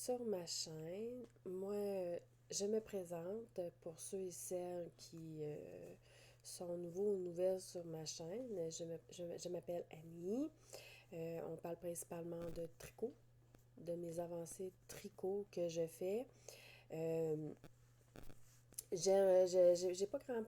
sur ma chaîne. Moi, je me présente pour ceux et celles qui sont nouveaux ou nouvelles sur ma chaîne. Je m'appelle Annie. On parle principalement de tricot, de mes avancées tricot que je fais. Euh, j'ai pas grand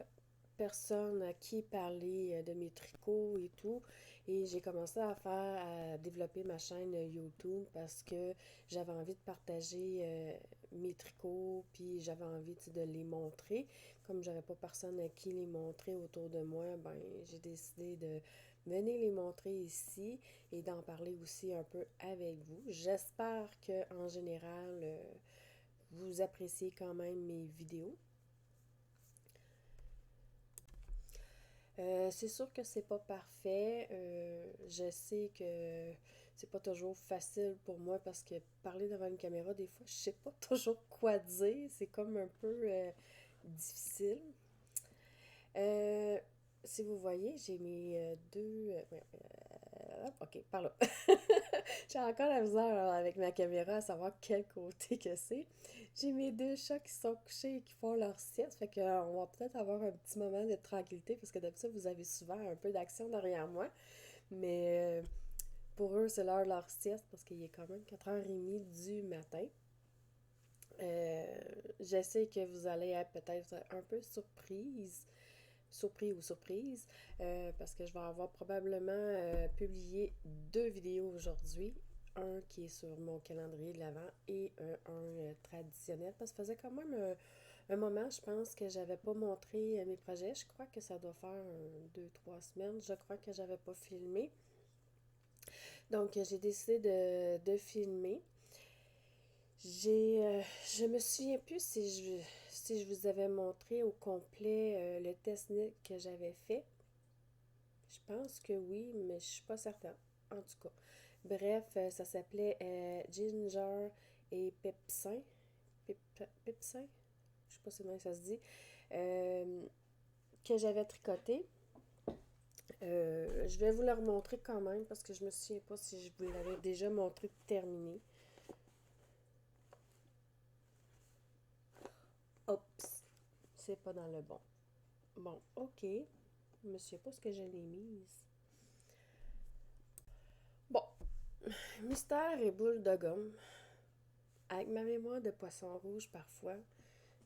personne à qui parler de mes tricots et tout. Et j'ai commencé à développer ma chaîne YouTube parce que j'avais envie de partager mes tricots, puis j'avais envie de les montrer. Comme j'avais pas personne à qui les montrer autour de moi, ben j'ai décidé de venir les montrer ici et d'en parler aussi un peu avec vous. J'espère que en général, vous appréciez quand même mes vidéos. C'est sûr que c'est pas parfait. Je sais que c'est pas toujours facile pour moi parce que parler devant une caméra, des fois, je sais pas toujours quoi dire. C'est comme un peu difficile. Euh, Si vous voyez, j'ai mes deux. Ok, par là. J'ai encore la misère avec ma caméra à savoir quel côté que c'est. J'ai mes deux chats qui sont couchés et qui font leur sieste. Fait que, on va peut-être avoir un petit moment de tranquillité parce que d'habitude, vous avez souvent un peu d'action derrière moi. Mais pour eux, c'est l'heure de leur sieste parce qu'il est quand même 4h30 du matin. Euh, je sais que vous allez être peut-être un peu surpris ou surprise, parce que je vais avoir probablement publié deux vidéos aujourd'hui. Un qui est sur mon calendrier de l'Avent et un traditionnel, parce que ça faisait quand même un moment, je pense, que j'avais pas montré mes projets. Je crois que ça doit faire 2, 3 semaines. Je crois que j'avais pas filmé. Donc, j'ai décidé de filmer. Je me souviens plus si je vous avais montré au complet le test NIC que j'avais fait. Je pense que oui, mais je suis pas certaine. En tout cas. Bref, ça s'appelait Ginger et Pepsin. Pepsin? Je sais pas si comment ça se dit. Euh, que j'avais tricoté. Je vais vous le remontrer quand même parce que je me souviens pas si je vous l'avais déjà montré terminé. Oups, c'est pas dans le bon. Bon, ok. Je me souviens pas ce que je l'ai mise. Bon, mystère et boule de gomme. Avec ma mémoire de poisson rouge parfois,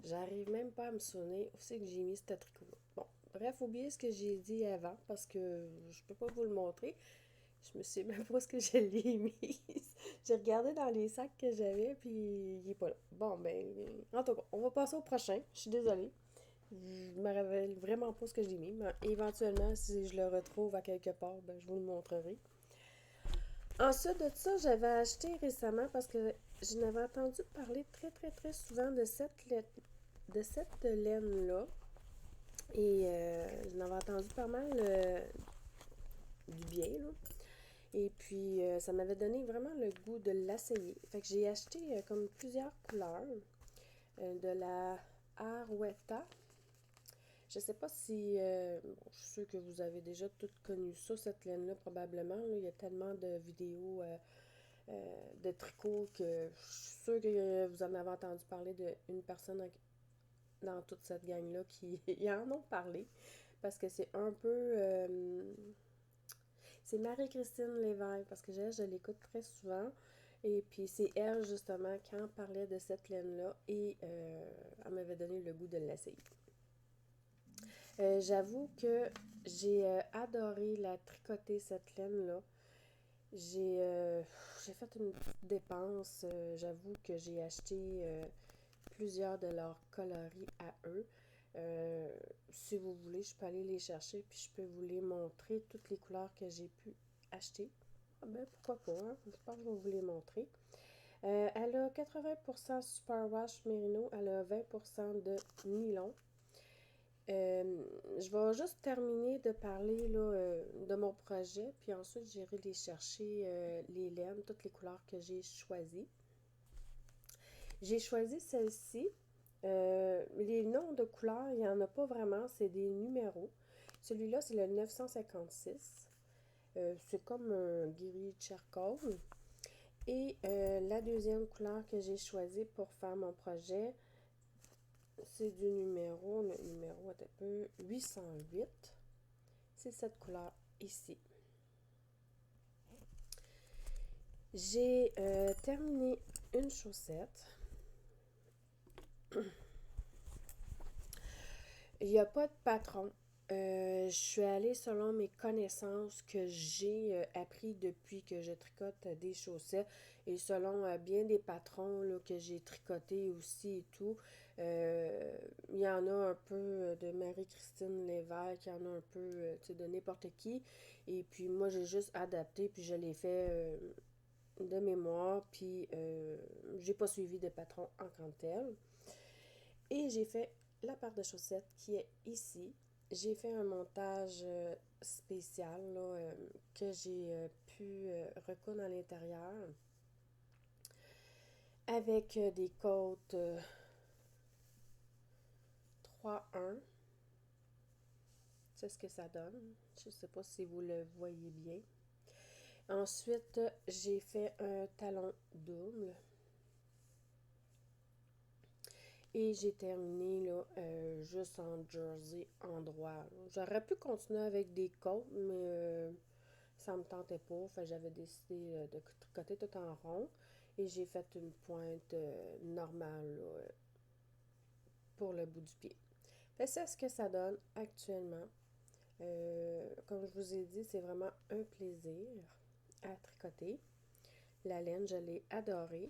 j'arrive même pas à me souvenir où c'est que j'ai mis ce tricot-là. Bon, bref, oubliez ce que j'ai dit avant parce que je peux pas vous le montrer. Je me sais même pas ce que je l'ai mis. J'ai regardé dans les sacs que j'avais, puis il est pas là. Bon, ben, en tout cas, on va passer au prochain. Je suis désolée. Je me rappelle vraiment pas ce que j'ai mis, mais éventuellement, si je le retrouve à quelque part, ben, je vous le montrerai. Ensuite de ça, j'avais acheté récemment parce que je n'avais entendu parler très très très souvent de cette laine-là. Et je n'avais entendu pas mal du bien, là. Et puis, ça m'avait donné vraiment le goût de l'essayer. Fait que j'ai acheté comme plusieurs couleurs de la Arwetta. Je sais pas si, bon, je suis sûre que vous avez déjà toutes connu ça, cette laine-là, probablement. Là. Il y a tellement de vidéos de tricot que je suis sûre que vous en avez entendu parler d'une personne dans toute cette gang-là qui y en ont parlé. Parce que c'est un peu... c'est Marie-Christine Lévesque, parce que je l'écoute très souvent. Et puis c'est elle, justement, qui en parlait de cette laine-là. Et elle m'avait donné le goût de l'essayer. J'avoue que j'ai adoré la tricoter, cette laine-là. J'ai j'ai fait une petite dépense. J'avoue que j'ai acheté plusieurs de leurs coloris à eux. Si vous voulez, je peux aller les chercher puis je peux vous les montrer, toutes les couleurs que j'ai pu acheter. Ah ben, pourquoi pas, hein? Je pense que je vais vous les montrer. Elle a 80% superwash mérino, elle a 20% de nylon. Je vais juste terminer de parler là, de mon projet, puis ensuite j'irai les chercher les laines, toutes les couleurs que j'ai choisies. J'ai choisi celle-ci. Les noms de couleurs, il n'y en a pas vraiment, c'est des numéros. Celui-là, c'est le 956. C'est comme un gris charcoal. Et la deuxième couleur que j'ai choisie pour faire mon projet, c'est du numéro, le numéro est un peu 808. C'est cette couleur ici. J'ai terminé une chaussette. Il n'y a pas de patron. Je suis allée selon mes connaissances que j'ai appris depuis que je tricote des chaussettes et selon bien des patrons là, que j'ai tricoté aussi et tout. Il y en a un peu de Marie-Christine Lévesque, il y en a un peu de n'importe qui. Et puis moi, j'ai juste adapté, puis je l'ai fait de mémoire, puis j'ai pas suivi de patron en tant que tel. Et j'ai fait la paire de chaussettes qui est ici. J'ai fait un montage spécial là, que j'ai pu recoudre à l'intérieur avec des côtes 3-1. C'est ce que ça donne. Je ne sais pas si vous le voyez bien. Ensuite, j'ai fait un talon double. Et j'ai terminé là, juste en jersey en droit. J'aurais pu continuer avec des côtes, mais ça me tentait pas. Fait j'avais décidé de tricoter tout en rond. Et j'ai fait une pointe normale là, pour le bout du pied. Fait c'est ce que ça donne actuellement. Comme je vous ai dit, c'est vraiment un plaisir à tricoter. La laine, je l'ai adorée.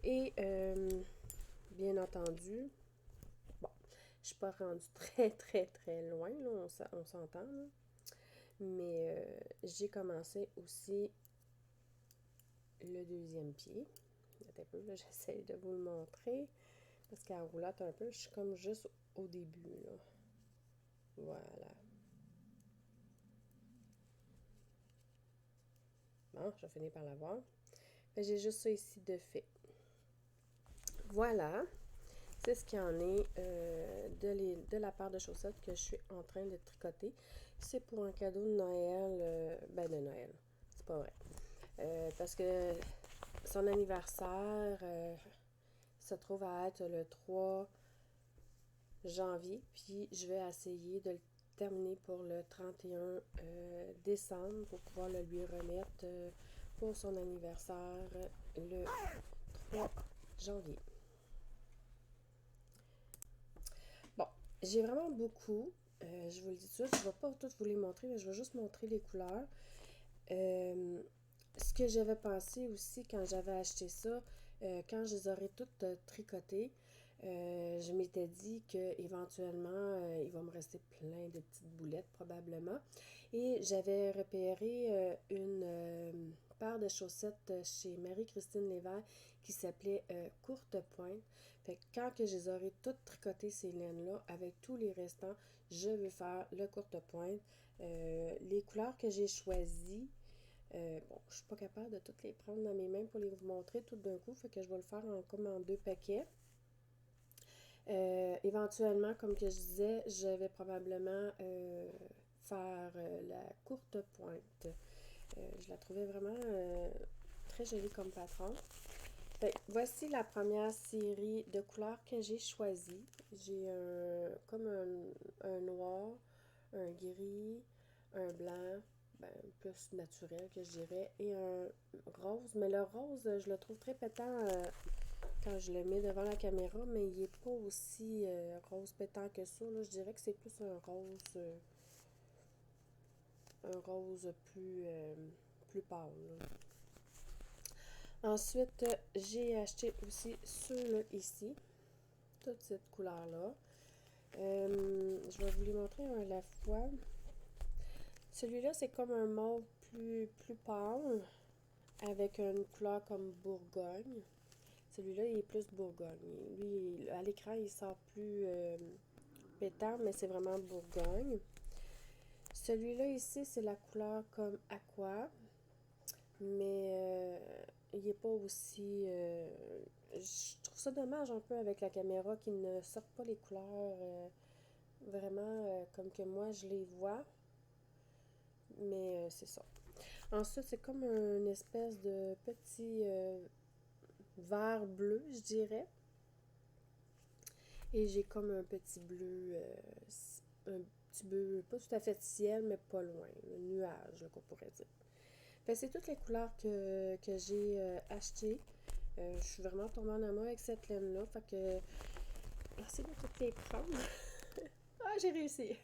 Et bien entendu, bon, je suis pas rendue très loin, là, on s'entend. Là. Mais j'ai commencé aussi le deuxième pied. Attends un peu, là, j'essaie de vous le montrer. Parce qu'en roulotte un peu, je suis comme juste au début, là. Voilà. Bon, je vais finir par l'avoir. J'ai juste ça ici de fait. Voilà. C'est ce qu'il y en est de la paire de chaussettes que je suis en train de tricoter. C'est pour un cadeau de Noël. Ben, de Noël. C'est pas vrai. Parce que son anniversaire se trouve à être le 3 janvier. Puis je vais essayer de le terminer pour le 31 décembre pour pouvoir le lui remettre pour son anniversaire le 3 janvier. Bon, j'ai vraiment beaucoup. Je vous le dis tout de suite, je ne vais pas toutes vous les montrer, mais je vais juste montrer les couleurs. Ce que j'avais pensé aussi quand j'avais acheté ça, quand je les aurais toutes tricotées, je m'étais dit qu'éventuellement, il va me rester plein de petites boulettes probablement. Et j'avais repéré une paire de chaussettes chez Marie-Christine Lévesque qui s'appelait Courte Pointe. Fait que quand que je les aurai toutes tricotées, ces laines-là, avec tous les restants, je vais faire le Courte Pointe. Les couleurs que j'ai choisies, bon, je suis pas capable de toutes les prendre dans mes mains pour les vous montrer tout d'un coup, fait que je vais le faire comme en deux paquets. Éventuellement, comme que je disais, je vais probablement faire la courte pointe. Je la trouvais vraiment très jolie comme patron. Fait, voici la première série de couleurs que j'ai choisies. J'ai comme un noir, un gris, un blanc, ben, plus naturel que je dirais, et un rose. Mais le rose, je le trouve très pétant quand je le mets devant la caméra, mais il n'est pas aussi rose pétant que ça. Là. Je dirais que c'est plus un rose plus pâle. Là. Ensuite, j'ai acheté aussi ceux-là ici, toute cette couleur-là. Je vais vous les montrer un à la fois. Celui-là, c'est comme un mauve plus pâle, avec une couleur comme Bourgogne. Celui-là, il est plus Bourgogne. Lui, à l'écran, il sort plus pétant, mais c'est vraiment Bourgogne. Celui-là ici, c'est la couleur comme Aqua, mais il n'est pas aussi... je trouve ça dommage un peu avec la caméra qu'il ne sorte pas les couleurs vraiment comme que moi je les vois, mais c'est ça. Ensuite, c'est comme une espèce de petit vert bleu, je dirais. Et j'ai comme un petit bleu, un petit bleu, pas tout à fait ciel, mais pas loin, un nuage, là, qu'on pourrait dire. Fait que c'est toutes les couleurs que j'ai achetées. Je suis vraiment tombée en amour avec cette laine-là. Fait que j'essaie de toutes les prendre. Ah, j'ai réussi!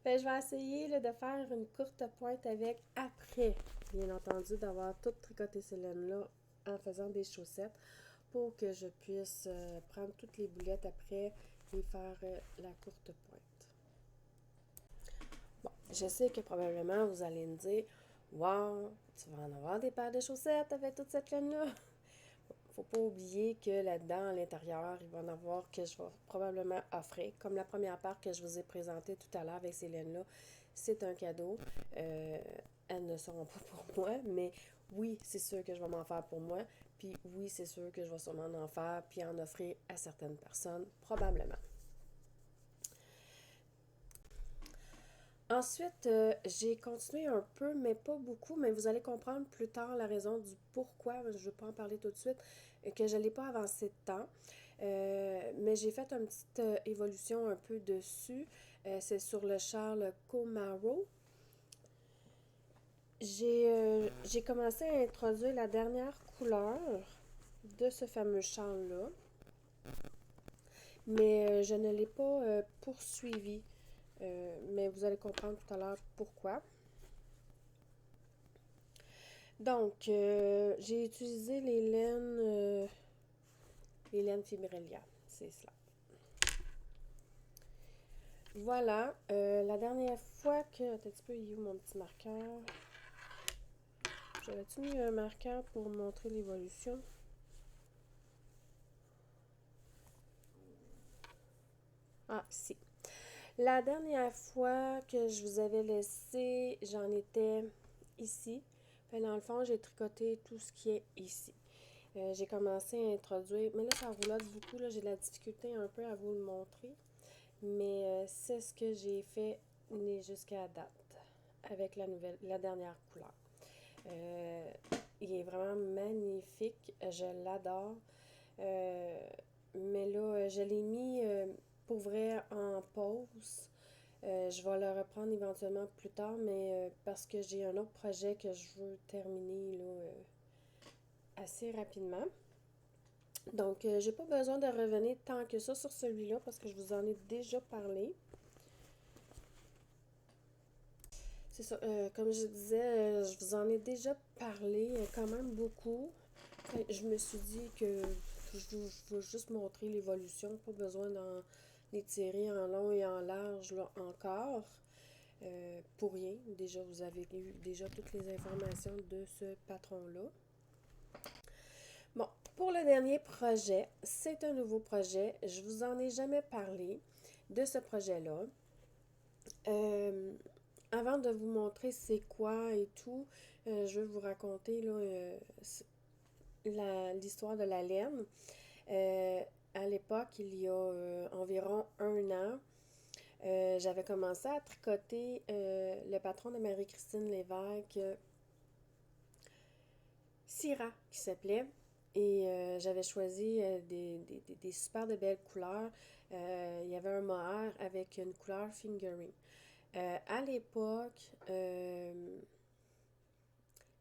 Fait que je vais essayer là, de faire une courte pointe avec après, bien entendu, d'avoir tout tricoté ces laines-là en faisant des chaussettes pour que je puisse prendre toutes les boulettes après et faire la courte pointe. Bon, je sais que probablement vous allez me dire, wow, tu vas en avoir des paires de chaussettes avec toute cette laine-là. Faut pas oublier que là-dedans, à l'intérieur, il va en avoir que je vais probablement offrir. Comme la première part que je vous ai présentée tout à l'heure avec ces laines-là, c'est un cadeau. Euh, Elles ne seront pas pour moi, mais oui, c'est sûr que je vais m'en faire pour moi. Puis oui, c'est sûr que je vais sûrement en faire puis en offrir à certaines personnes, probablement. Ensuite, j'ai continué un peu, mais pas beaucoup, mais vous allez comprendre plus tard la raison du pourquoi, je ne veux pas en parler tout de suite, que je n'allais pas avancé de temps. Mais j'ai fait une petite évolution un peu dessus. C'est sur le châle Komaro. J'ai commencé à introduire la dernière couleur de ce fameux châle-là, mais je ne l'ai pas poursuivi. Mais vous allez comprendre tout à l'heure pourquoi. Donc, j'ai utilisé les laines Fibrelia, c'est cela. Voilà, la dernière fois que... Attends un petit peu, il est où mon petit marqueur? J'avais-tu mis un marqueur pour montrer l'évolution? Ah, si. La dernière fois que je vous avais laissé, j'en étais ici. Fait, dans le fond, j'ai tricoté tout ce qui est ici. J'ai commencé à introduire, mais là, ça roulotte beaucoup, là, j'ai de la difficulté un peu à vous le montrer. Mais c'est ce que j'ai fait jusqu'à date avec la dernière couleur. Euh, il est vraiment magnifique, je l'adore. Euh, mais là, je l'ai mis pour vrai en pause. Je vais le reprendre éventuellement plus tard, mais parce que j'ai un autre projet que je veux terminer là, assez rapidement. Donc, j'ai pas besoin de revenir tant que ça sur celui-là parce que je vous en ai déjà parlé. C'est ça, comme je disais, je vous en ai déjà parlé quand même beaucoup. Je me suis dit que je veux juste montrer l'évolution, pas besoin d'en étirer en long et en large là, encore. Pour rien, déjà vous avez eu déjà toutes les informations de ce patron-là. Bon, pour le dernier projet, c'est un nouveau projet. Je vous en ai jamais parlé de ce projet-là. Euh, Avant de vous montrer c'est quoi et tout, je vais vous raconter là, l'histoire de la laine. Euh, à l'époque, il y a environ un an, j'avais commencé à tricoter le patron de Marie-Christine Lévesque, Syrah, qui s'appelait. Et j'avais choisi des super de belles couleurs. Il y avait un mohair avec une couleur fingering. À l'époque,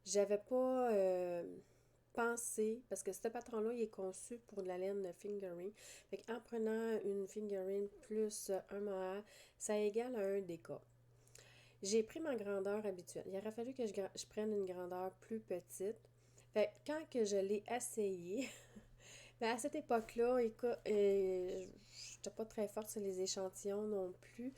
j'avais pas pensé, parce que ce patron-là, il est conçu pour de la laine fingering. Fait qu'en prenant une fingering plus un mohair, ça égale à un déca. J'ai pris ma grandeur habituelle. Il aurait fallu que je prenne une grandeur plus petite. Fait que quand que je l'ai essayé, ben à cette époque-là, écoute, j'étais pas très forte sur les échantillons non plus.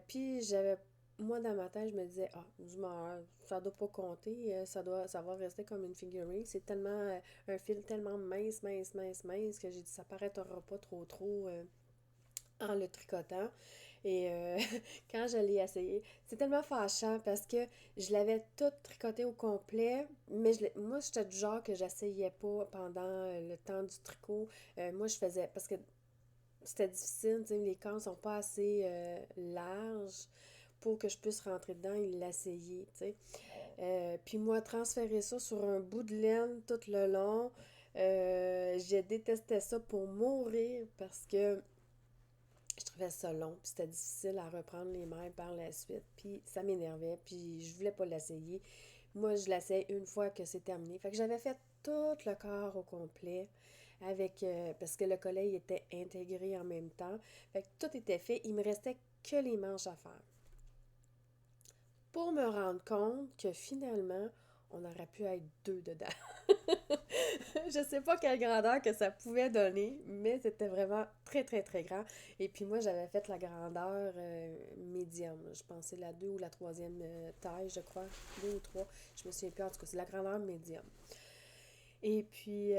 Puis j'avais, moi dans ma tête, je me disais, ah, du mal, ça doit pas compter, ça va rester comme une figurine. C'est tellement, un fil tellement mince, mince, mince, mince que j'ai dit, ça paraîtra pas trop en le tricotant. Et quand je l'ai essayé, c'est tellement fâchant parce que je l'avais tout tricoté au complet, mais moi, j'étais du genre que j'essayais pas pendant le temps du tricot. Moi, je faisais, parce que c'était difficile, tu sais, les cornes sont pas assez larges pour que je puisse rentrer dedans et l'essayer, tu sais. Puis moi, transférer ça sur un bout de laine tout le long, j'ai détesté ça pour mourir parce que je trouvais ça long, puis c'était difficile à reprendre les mains par la suite, puis ça m'énervait, puis je voulais pas l'essayer. Moi, je l'essaye une fois que c'est terminé. Fait que j'avais fait tout le corps au complet avec parce que le collet il était intégré en même temps. Fait que tout était fait, il me restait que les manches à faire. Pour me rendre compte que finalement, on aurait pu être deux dedans. Je sais pas quelle grandeur que ça pouvait donner, mais c'était vraiment très, très, très grand. Et puis moi, j'avais fait la grandeur médium. Je pensais la 2 ou la troisième taille, je crois. 2 ou 3. Je me souviens plus. En tout cas, c'est la grandeur médium. Et puis,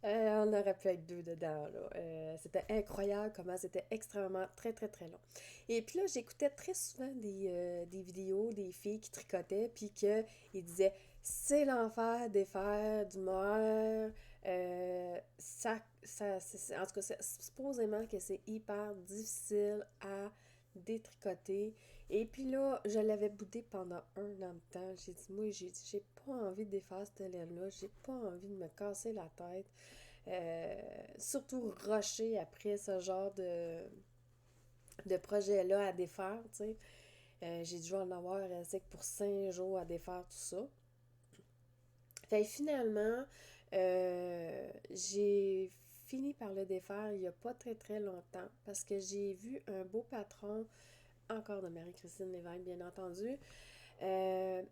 on aurait pu être deux dedans, là. C'était incroyable comment c'était extrêmement très, très, très long. Et puis là, j'écoutais très souvent des vidéos des filles qui tricotaient, puis qu'ils disaient, c'est l'enfer des fers du mohair. En tout cas, supposément que c'est hyper difficile à détricoter. Et puis là, je l'avais boudé pendant un an de temps. J'ai dit, moi, j'ai pas envie de défaire cette laine-là. J'ai pas envie de me casser la tête. Surtout rusher après ce genre de projet-là à défaire, tu sais. J'ai dû en avoir c'est que pour 5 jours à défaire tout ça. Fait que finalement, j'ai fini par le défaire il y a pas très très longtemps parce que j'ai vu un beau patron, encore de Marie-Christine Lévesque, bien entendu, euh,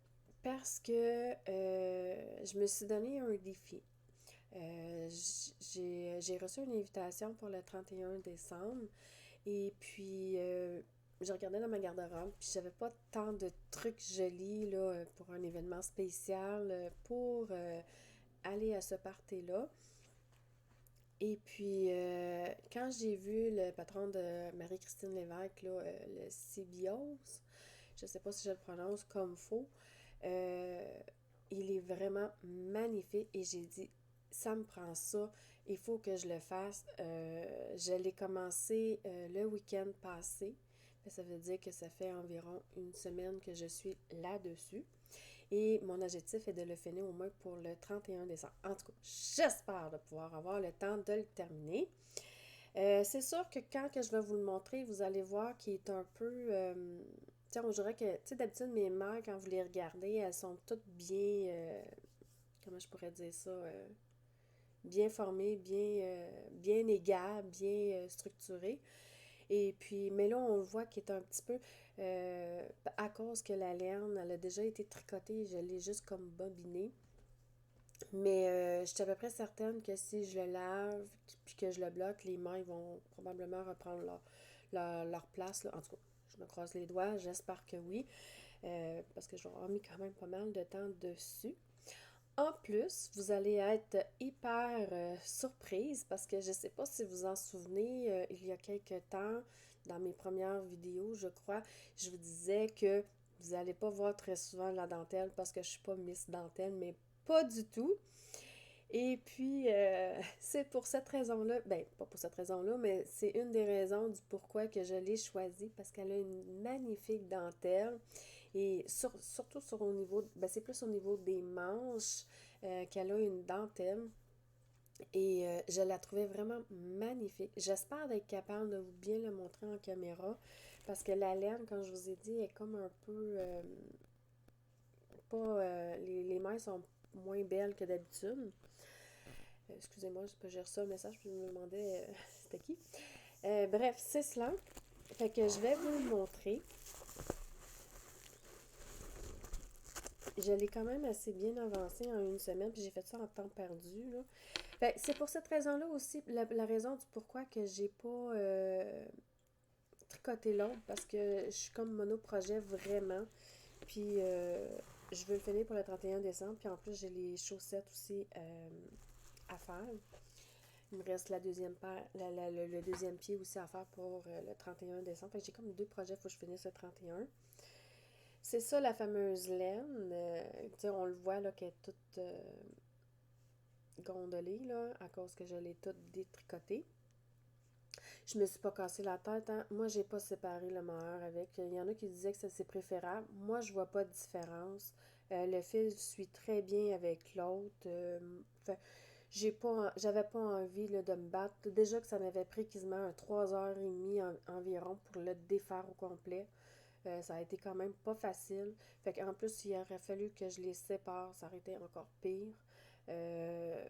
parce que je me suis donné un défi. J'ai reçu une invitation pour le 31 décembre et puis je regardais dans ma garde-robe puis j'avais pas tant de trucs jolis là, pour un événement spécial pour aller à ce party-là. Et puis, quand j'ai vu le patron de Marie-Christine Lévesque, là, le CBOS, je sais pas si je le prononce comme faux, euh, il est vraiment magnifique et j'ai dit, ça me prend ça, il faut que je le fasse. Je l'ai commencé le week-end passé, ça veut dire que ça fait environ une semaine que je suis là-dessus. Et mon objectif est de le finir au moins pour le 31 décembre. En tout cas, j'espère de pouvoir avoir le temps de le terminer. C'est sûr que quand que je vais vous le montrer, vous allez voir qu'il est un peu... tu sais, on dirait que, tu sais, d'habitude, mes mains, quand vous les regardez, elles sont toutes bien... comment je pourrais dire ça? Bien formées, bien égales, bien structurées. Et puis, mais là, on le voit qu'il est un petit peu, à cause que la laine, elle a déjà été tricotée, je l'ai juste comme bobinée. Mais je suis à peu près certaine que si je le lave puis que je le bloque, les mains vont probablement reprendre leur place, là. En tout cas, je me croise les doigts, j'espère que oui, parce que j'aurais mis quand même pas mal de temps dessus. En plus, vous allez être hyper surprise parce que je ne sais pas si vous en souvenez, il y a quelques temps, dans mes premières vidéos, je crois, je vous disais que vous n'allez pas voir très souvent la dentelle parce que je ne suis pas Miss Dentelle, mais pas du tout. Et puis, c'est pour cette raison-là, ben, pas pour cette raison-là, mais c'est une des raisons du pourquoi que je l'ai choisie parce qu'elle a une magnifique dentelle. Et surtout sur au niveau, ben c'est plus au niveau des manches qu'elle a une dentelle. Et je la trouvais vraiment magnifique. J'espère être capable de vous bien le montrer en caméra parce que la laine, comme je vous ai dit, est comme un peu pas. Les mailles sont moins belles que d'habitude. Excusez-moi, j'ai reçu un message puis je me demandais c'était qui. Bref, c'est cela. Fait que je vais vous le montrer. Je l'ai quand même assez bien avancé en une semaine, puis j'ai fait ça en temps perdu, là. Fait que c'est pour cette raison-là aussi, la raison du pourquoi que j'ai pas tricoté l'autre, parce que je suis comme monoprojet vraiment. Puis je veux le finir pour le 31 décembre, puis en plus j'ai les chaussettes aussi à faire. Il me reste la deuxième paire, le deuxième pied aussi à faire pour le 31 décembre. Fait que j'ai comme deux projets, il faut que je finisse le 31. C'est ça la fameuse laine. Tu sais, on le voit là qu'elle est toute gondolée là, à cause que je l'ai toute détricotée. Je me suis pas cassé la tête, hein. Moi, j'ai pas séparé le meilleur avec. Il y en a qui disaient que ça c'est préférable. Moi, je vois pas de différence. Le fil suit très bien avec l'autre. J'avais pas envie là, de me battre. Déjà que ça m'avait pris quasiment 3h30 environ pour le défaire au complet. Ça a été quand même pas facile. Fait qu'en plus, il aurait fallu que je les sépare. Ça aurait été encore pire. Euh,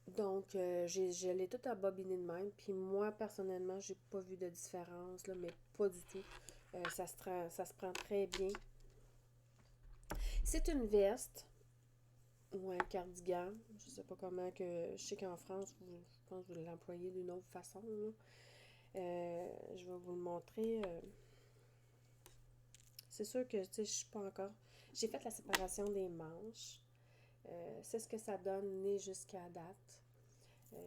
je l'ai tout abobiné de même. Puis moi, personnellement, j'ai pas vu de différence, là, mais pas du tout. Ça se prend très bien. C'est une veste ou un cardigan. Je sais pas comment que. Je sais qu'en France, je pense que vous l'employez d'une autre façon, là. Je vais vous le montrer. C'est sûr que, tu sais, je suis pas encore. J'ai fait la séparation des manches. C'est ce que ça donne né jusqu'à date.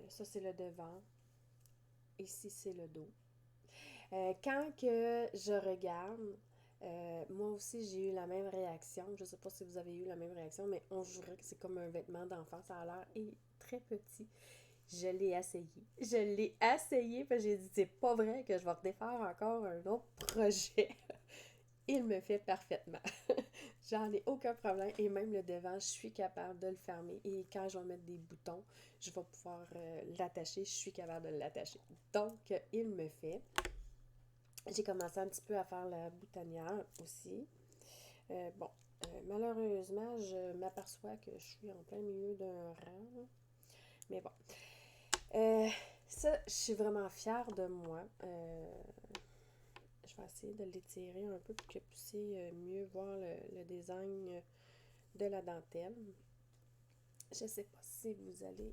Ça, c'est le devant. Ici, c'est le dos. Quand que je regarde, moi aussi j'ai eu la même réaction. Je ne sais pas si vous avez eu la même réaction, mais on jurait que c'est comme un vêtement d'enfant. Ça a l'air très petit. Je l'ai essayé. Je l'ai essayé, puis j'ai dit, c'est pas vrai que je vais redéfaire encore un autre projet. Il me fait parfaitement. J'en ai aucun problème. Et même le devant, je suis capable de le fermer. Et quand je vais mettre des boutons, je vais pouvoir l'attacher. Je suis capable de l'attacher. Donc, il me fait. J'ai commencé un petit peu à faire la boutonnière aussi. Bon, malheureusement, je m'aperçois que je suis en plein milieu d'un rang. Là. Mais bon. Euh, Ça, je suis vraiment fière de moi. Je vais essayer de l'étirer un peu pour que vous puissiez mieux voir le design de la dentelle. Je ne sais pas si vous allez.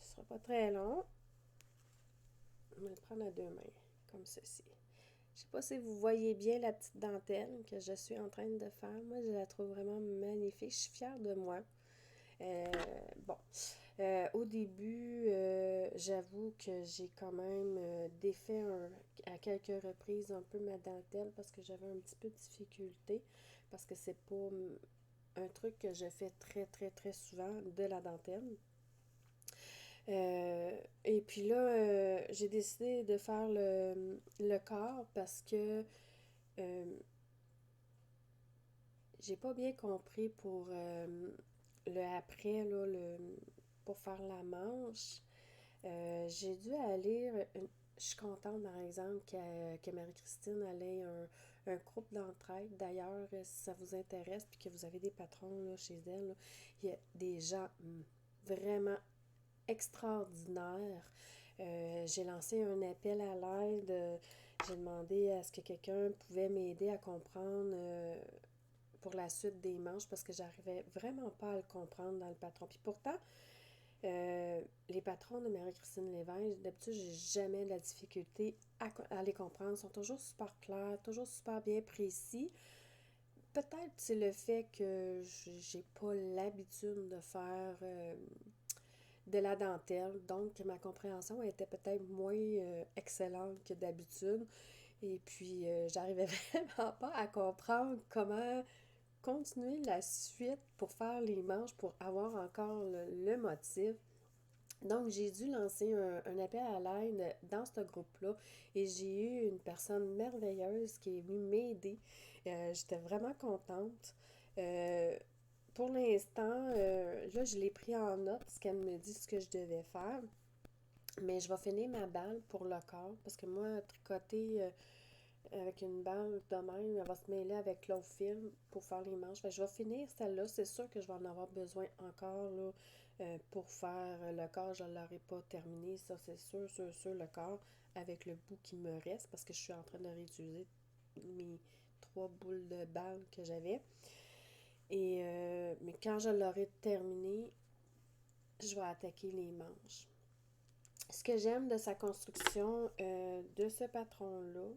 Ce sera pas très long. Je vais le prendre à deux mains, comme ceci. Je sais pas si vous voyez bien la petite dentelle que je suis en train de faire. Moi, je la trouve vraiment magnifique. Je suis fière de moi. Euh, bon, au début, j'avoue que j'ai quand même défait à quelques reprises un peu ma dentelle parce que j'avais un petit peu de difficulté parce que c'est pas un truc que je fais très, très, très souvent de la dentelle. Et puis là, j'ai décidé de faire le corps parce que euh, j'ai pas bien compris pour le après, là, pour faire la manche. J'ai dû aller. Je suis contente, par exemple, que Marie-Christine allait un groupe d'entraide. D'ailleurs, si ça vous intéresse puis que vous avez des patrons là, chez elle, là, il y a des gens vraiment extraordinaires. J'ai lancé un appel à l'aide. J'ai demandé à ce que quelqu'un pouvait m'aider à comprendre pour la suite des manches parce que j'arrivais vraiment pas à le comprendre dans le patron. Puis pourtant, les patrons de Marie-Christine Lévesque, d'habitude, j'ai jamais de la difficulté à les comprendre. Ils sont toujours super clairs, toujours super bien précis. Peut-être c'est le fait que j'ai pas l'habitude de faire de la dentelle, donc ma compréhension était peut-être moins excellente que d'habitude. Et puis, j'arrivais vraiment pas à comprendre comment continuer la suite pour faire les manches, pour avoir encore le motif. Donc, j'ai dû lancer un appel à l'aide dans ce groupe-là et j'ai eu une personne merveilleuse qui est venue m'aider. J'étais vraiment contente. Euh, pour l'instant, là, je l'ai pris en note, ce qu'elle me dit, ce que je devais faire. Mais je vais finir ma balle pour le corps parce que moi, tricoter avec une balle de même, elle va se mêler avec l'autre fil pour faire les manches. Fait que je vais finir celle-là. C'est sûr que je vais en avoir besoin encore là, pour faire le corps. Je ne l'aurai pas terminé. Ça, c'est sûr, sûr, sûr, le corps avec le bout qui me reste parce que je suis en train de réutiliser mes 3 boules de balle que j'avais. Mais quand je l'aurai terminé, je vais attaquer les manches. Ce que j'aime de sa construction, de ce patron-là,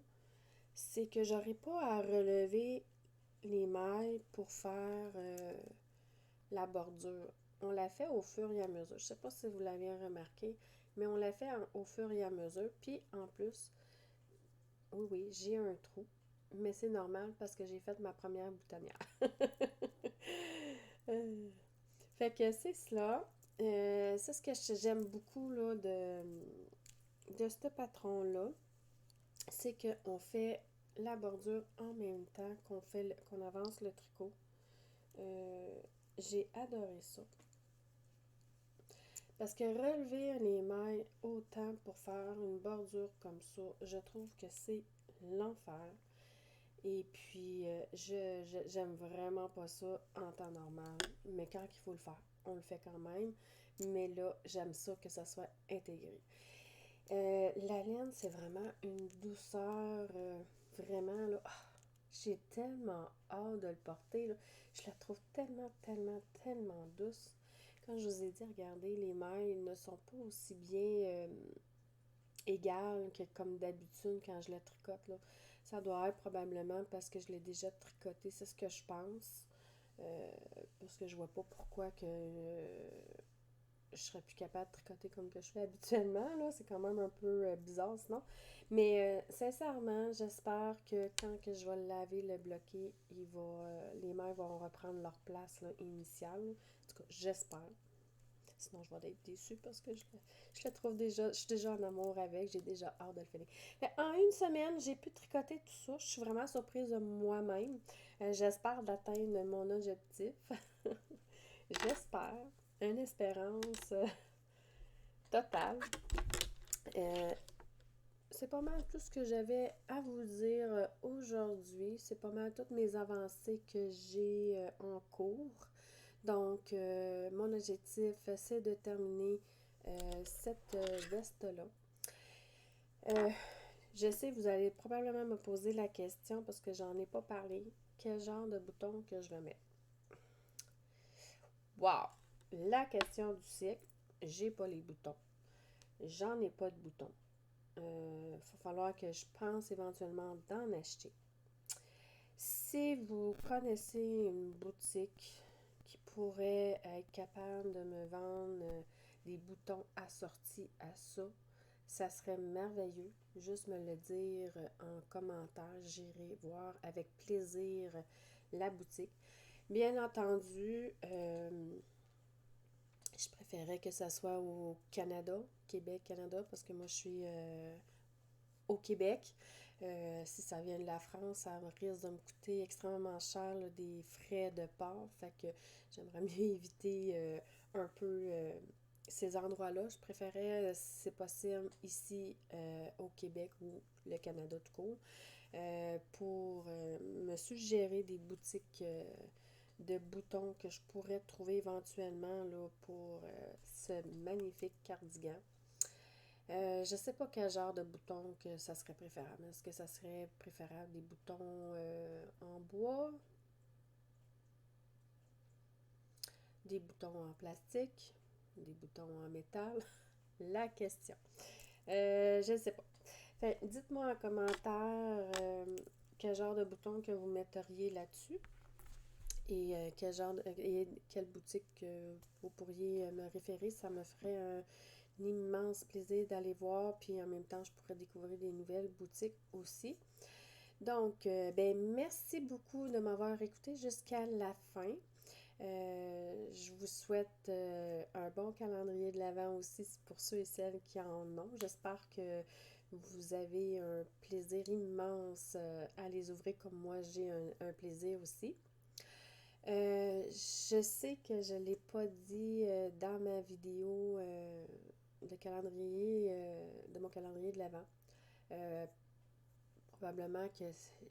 c'est que j'aurai pas à relever les mailles pour faire la bordure. On l'a fait au fur et à mesure. Je sais pas si vous l'avez remarqué, mais on l'a fait au fur et à mesure. Puis en plus, oui, oui, j'ai un trou, mais c'est normal parce que j'ai fait ma première boutonnière. Fait que c'est cela. C'est ce que j'aime beaucoup là, de ce patron-là, c'est qu'on fait la bordure en même temps qu'on avance le tricot. Euh, j'ai adoré ça. Parce que relever les mailles autant pour faire une bordure comme ça, je trouve que c'est l'enfer. Et puis, j'aime vraiment pas ça en temps normal. Mais quand il faut le faire, on le fait quand même. Mais là, j'aime ça que ça soit intégré. La laine, c'est vraiment une douceur, vraiment, là. J'ai tellement hâte de le porter, là. Je la trouve tellement, tellement, tellement douce. Quand je vous ai dit, regardez, les mailles ne sont pas aussi bien égales que comme d'habitude quand je la tricote, là. Ça doit être probablement parce que je l'ai déjà tricoté, c'est ce que je pense. Parce que je vois pas pourquoi que je serais plus capable de tricoter comme que je fais habituellement, là. C'est quand même un peu bizarre sinon. Mais sincèrement, j'espère que quand que je vais le laver, le bloquer, les mailles vont reprendre leur place là, initiale. En tout cas, j'espère. Sinon, je vais être déçue parce que je le trouve déjà, je suis déjà en amour avec, j'ai déjà hâte de le finir. En une semaine, j'ai pu tricoter tout ça. Je suis vraiment surprise de moi-même. J'espère d'atteindre mon objectif. J'espère. Une espérance totale. Euh, c'est pas mal tout ce que j'avais à vous dire aujourd'hui. C'est pas mal toutes mes avancées que j'ai en cours. Donc, mon objectif, c'est de terminer cette veste-là. Euh, je sais, vous allez probablement me poser la question parce que j'en ai pas parlé. Quel genre de bouton que je vais mettre? Wow! La question du siècle, j'ai pas les boutons. J'en ai pas de boutons. Il va falloir que je pense éventuellement d'en acheter. Si vous connaissez une boutique qui pourrait être capable de me vendre des boutons assortis à ça, ça serait merveilleux. Juste me le dire en commentaire. J'irai voir avec plaisir la boutique. Bien entendu, je préférais que ça soit au Canada, Québec, Canada, parce que moi je suis au Québec. Si ça vient de la France, ça risque de me coûter extrêmement cher là, des frais de port. Fait que j'aimerais mieux éviter un peu ces endroits-là. Je préférais, si c'est possible, ici au Québec ou le Canada tout court, pour me suggérer des boutiques de boutons que je pourrais trouver éventuellement là, pour ce magnifique cardigan. Je sais pas quel genre de bouton que ça serait préférable. Est-ce que ça serait préférable des boutons en bois, des boutons en plastique, des boutons en métal? La question. Je ne sais pas. Fait, dites-moi en commentaire quel genre de bouton que vous metteriez là-dessus et quelle boutique vous pourriez me référer. Ça me ferait un immense plaisir d'aller voir, puis en même temps, je pourrais découvrir des nouvelles boutiques aussi. Donc, ben, merci beaucoup de m'avoir écouté jusqu'à la fin. Je vous souhaite un bon calendrier de l'Avent aussi pour ceux et celles qui en ont. J'espère que vous avez un plaisir immense à les ouvrir comme moi j'ai un plaisir aussi. Je sais que je ne l'ai pas dit dans ma vidéo de mon calendrier de l'Avent. Probablement que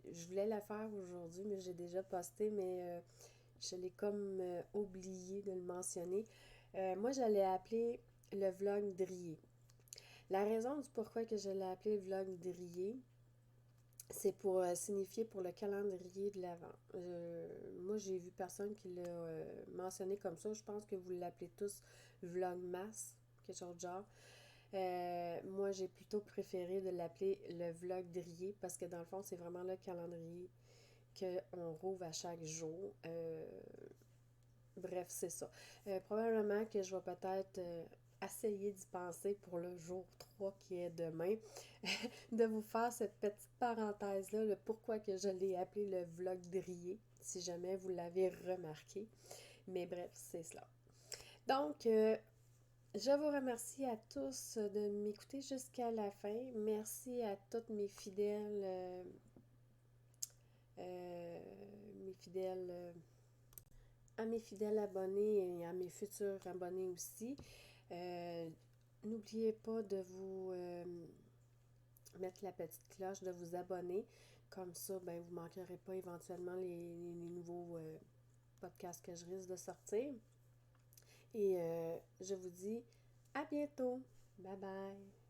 je voulais la faire aujourd'hui, mais j'ai déjà posté, mais je l'ai comme oublié de le mentionner. Moi, je l'ai appelé le vlog Drier. La raison du pourquoi que je l'ai appelé vlog Drier, c'est pour signifier pour le calendrier de l'Avent. Moi, j'ai vu personne qui l'a mentionné comme ça. Je pense que vous l'appelez tous Vlogmas, quelque chose de genre. Moi, j'ai plutôt préféré de l'appeler le vlog Drier parce que dans le fond, c'est vraiment le calendrier qu'on rouvre à chaque jour. Bref, c'est ça. Probablement que je vais peut-être essayer d'y penser pour le jour 3 qui est demain, de vous faire cette petite parenthèse-là, le pourquoi que je l'ai appelé le vlog Drier, si jamais vous l'avez remarqué. Mais bref, c'est cela. Donc, Je vous remercie à tous de m'écouter jusqu'à la fin. Merci à toutes euh, mes fidèles, à mes fidèles abonnés et à mes futurs abonnés aussi. Euh, N'oubliez pas de vous mettre la petite cloche, de vous abonner. Comme ça, ben, vous ne manquerez pas éventuellement les nouveaux podcasts que je risque de sortir. Et je vous dis à bientôt. Bye bye.